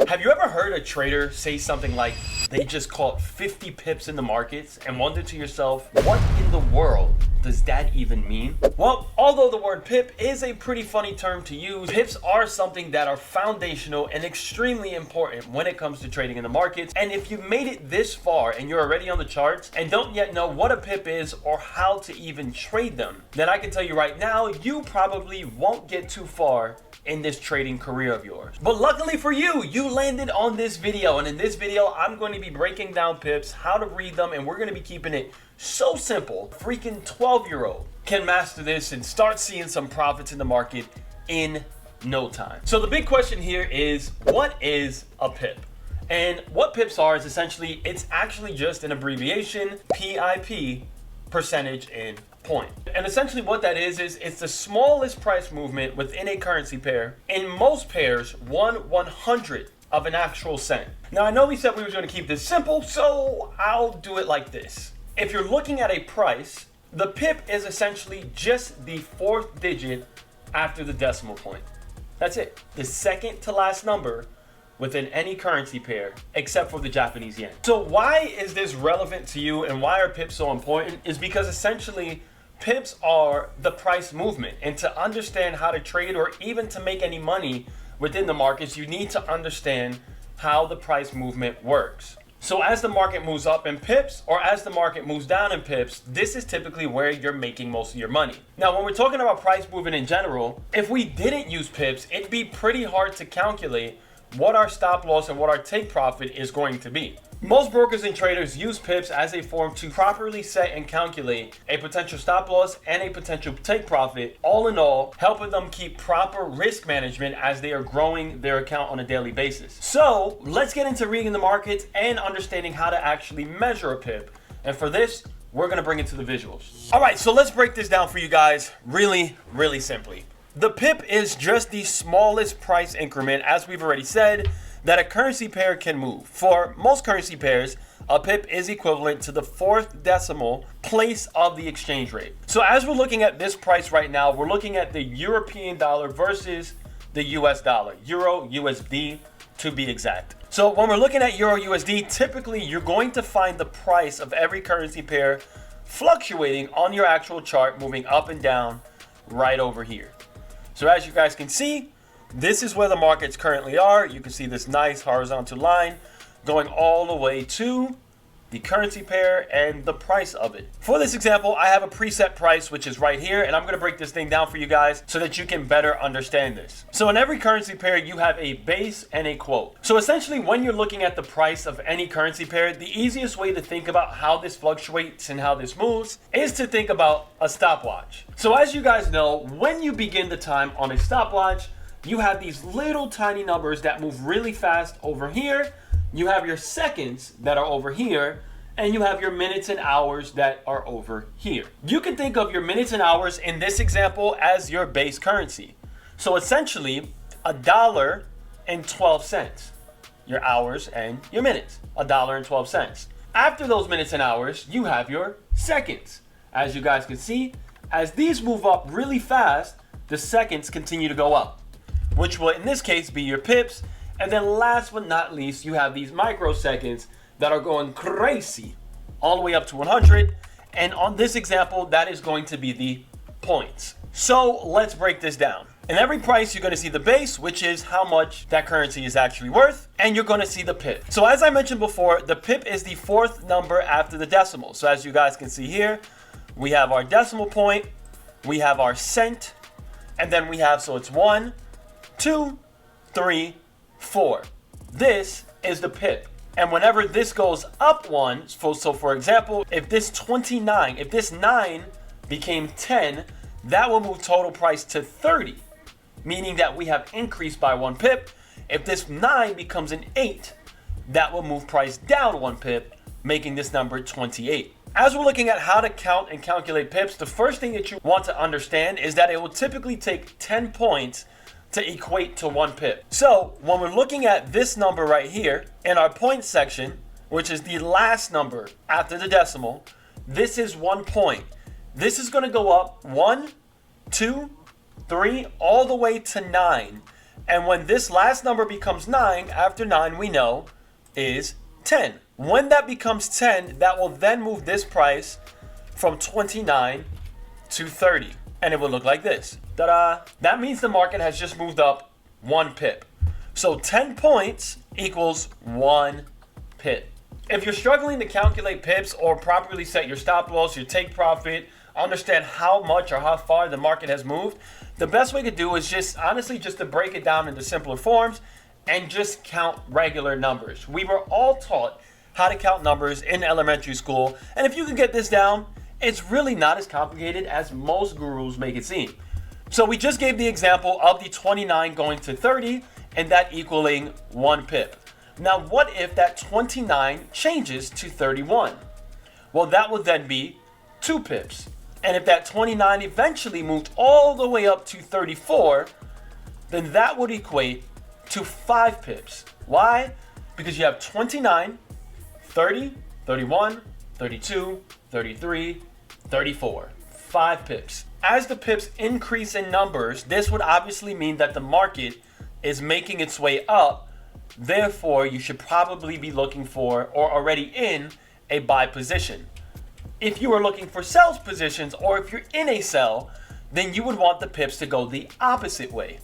Have you ever heard a trader say something like, they just caught 50 pips in the markets, and wonder to yourself, what in the world does that even mean? Well, although the word pip is a pretty funny term to use, pips are something that are foundational and extremely important when it comes to trading in the markets. And if you've made it this far and you're already on the charts and don't yet know what a pip is or how to even trade them, then I can tell you right now, you probably won't get too far in this trading career of yours. But luckily for you, you landed on this video, and in this video I'm going to be breaking down pips, how to read them, and we're going to be keeping it so simple. Freaking 12-year-old can master this and start seeing some profits in the market in no time. So the big question here is, what is a pip? And what pips are is essentially, it's actually just an abbreviation, PIP, percentage in point. And essentially what that is it's the smallest price movement within a currency pair. In most pairs, 1/100th of an actual cent. Now I know we said we were going to keep this simple, so I'll do it like this. If you're looking at a price, the pip is essentially just the fourth digit after the decimal point. That's it. The second to last number within any currency pair except for the Japanese yen. So why is this relevant to you and why are pips so important is because essentially pips are the price movement, and to understand how to trade or even to make any money within the markets, you need to understand how the price movement works. So as the market moves up in pips or as the market moves down in pips, this is typically where you're making most of your money. Now, when we're talking about price movement in general, if we didn't use pips, it'd be pretty hard to calculate what our stop loss and what our take profit is going to be. Most brokers and traders use pips as a form to properly set and calculate a potential stop loss and a potential take profit, all in all, helping them keep proper risk management as they are growing their account on a daily basis. So let's get into reading the markets and understanding how to actually measure a pip. And for this, we're gonna bring it to the visuals. All right, so let's break this down for you guys really, really simply. The pip is just the smallest price increment, as we've already said, that a currency pair can move. For most currency pairs, a pip is equivalent to the fourth decimal place of the exchange rate. So as we're looking at this price right now, we're looking at the European dollar versus the US dollar, Euro USD to be exact. So when we're looking at Euro USD, typically you're going to find the price of every currency pair fluctuating on your actual chart, moving up and down right over here. So as you guys can see, this is where the markets currently are. You can see this nice horizontal line going all the way to the currency pair and the price of it. For this example, I have a preset price, which is right here, and I'm gonna break this thing down for you guys so that you can better understand this. So in every currency pair, you have a base and a quote. So essentially, when you're looking at the price of any currency pair, the easiest way to think about how this fluctuates and how this moves is to think about a stopwatch. So as you guys know, when you begin the time on a stopwatch, you have these little tiny numbers that move really fast over here. You have your seconds that are over here, and you have your minutes and hours that are over here. You can think of your minutes and hours in this example as your base currency. So essentially, $1.12, your hours and your minutes, $1.12. After those minutes and hours, you have your seconds. As you guys can see, as these move up really fast, the seconds continue to go up, which will in this case be your pips. And then last but not least, you have these microseconds that are going crazy all the way up to 100. And on this example, that is going to be the points. So let's break this down. In every price, you're going to see the base, which is how much that currency is actually worth, and you're going to see the pip. So as I mentioned before, the pip is the fourth number after the decimal. So as you guys can see here, we have our decimal point, we have our cent, and then we have, so it's 1, 2, 3, 4. This is the pip. And whenever this goes up one, so for example, if this 29, if this 9 became 10, that will move total price to 30, meaning that we have increased by 1 pip. If this 9 becomes an 8, that will move price down 1 pip, making this number 28. As we're looking at how to count and calculate pips, the first thing that you want to understand is that it will typically take 10 points to equate to 1 pip. So when we're looking at this number right here in our points section, which is the last number after the decimal, this is 1 point. This is going to go up 1, 2, 3, all the way to 9. And when this last number becomes 9, after 9 we know is 10. When that becomes 10, that will then move this price from 29 to 30. And it will look like this. Ta-da! That means the market has just moved up 1 pip. So 10 points equals 1 pip. If you're struggling to calculate pips or properly set your stop loss, your take profit, understand how much or how far the market has moved, the best way to do is just honestly just to break it down into simpler forms and just count regular numbers. We were all taught how to count numbers in elementary school, and if you can get this down, it's really not as complicated as most gurus make it seem. So we just gave the example of the 29 going to 30 and that equaling 1 pip. Now what if that 29 changes to 31? Well, that would then be 2 pips. And if that 29 eventually moved all the way up to 34, then that would equate to 5 pips. Why? Because you have 29, 30, 31, 32, 33, 34. 5 pips. As the pips increase in numbers, this would obviously mean that the market is making its way up. Therefore, you should probably be looking for or already in a buy position. If you are looking for sell positions or if you're in a sell, then you would want the pips to go the opposite way,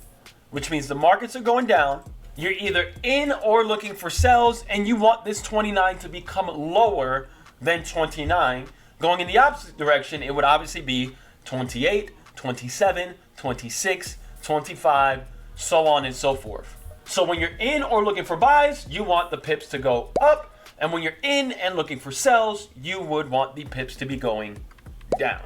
which means the markets are going down. You're either in or looking for sells, and you want this 29 to become lower than 29. Going in the opposite direction, it would obviously be 28, 27, 26, 25, so on and so forth. So when you're in or looking for buys, you want the pips to go up. And when you're in and looking for sells, you would want the pips to be going down.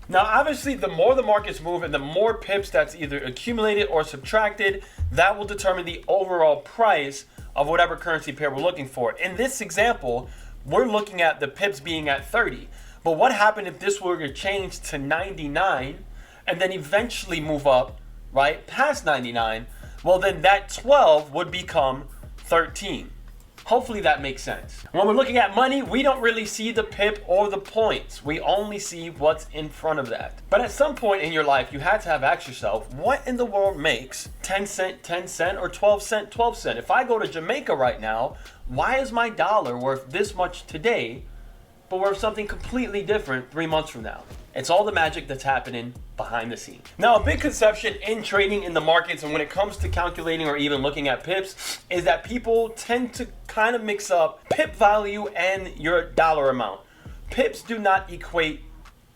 Now, obviously, the more the markets move and the more pips that's either accumulated or subtracted, that will determine the overall price of whatever currency pair we're looking for. In this example, we're looking at the pips being at 30. But what happened if this were to change to 99 and then eventually move up, right, past 99? Well, then that 12 would become 13. Hopefully that makes sense. When we're looking at money, we don't really see the pip or the points. We only see what's in front of that. But at some point in your life, you had to have asked yourself, what in the world makes 10 cent, 10 cent, or 12 cent, 12 cent? If I go to Jamaica right now, why is my dollar worth this much today, but worth something completely different 3 months from now? It's all the magic that's happening behind the scenes. Now, a big conception in trading in the markets and when it comes to calculating or even looking at pips is that people tend to kind of mix up pip value and your dollar amount. Pips do not equate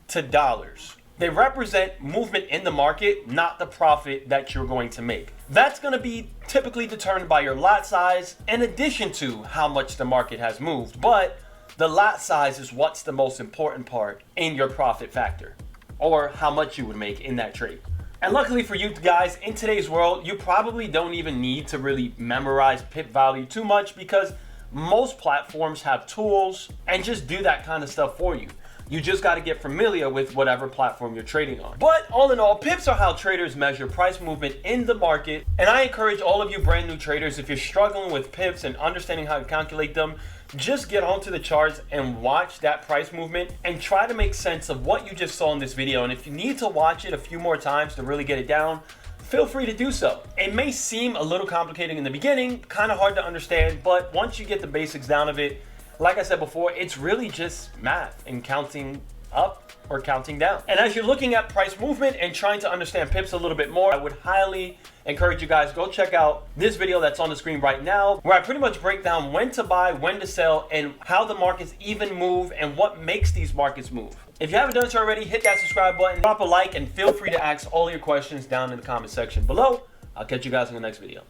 to dollars. They represent movement in the market, not the profit that you're going to make. That's going to be typically determined by your lot size in addition to how much the market has moved. But the lot size is what's the most important part in your profit factor, or how much you would make in that trade. And luckily for you guys, in today's world, you probably don't even need to really memorize pip value too much because most platforms have tools and just do that kind of stuff for you. You just got to get familiar with whatever platform you're trading on. But all in all, pips are how traders measure price movement in the market. And I encourage all of you brand new traders, if you're struggling with pips and understanding how to calculate them, just get onto the charts and watch that price movement and try to make sense of what you just saw in this video. And if you need to watch it a few more times to really get it down, feel free to do so. It may seem a little complicated in the beginning, kind of hard to understand, but once you get the basics down of it, like I said before, it's really just math and counting up or counting down. And as you're looking at price movement and trying to understand pips a little bit more, I would highly encourage you guys, go check out this video that's on the screen right now, where I pretty much break down when to buy, when to sell, and how the markets even move and what makes these markets move. If you haven't done so already, hit that subscribe button, drop a like, and feel free to ask all your questions down in the comment section below. I'll catch you guys in the next video.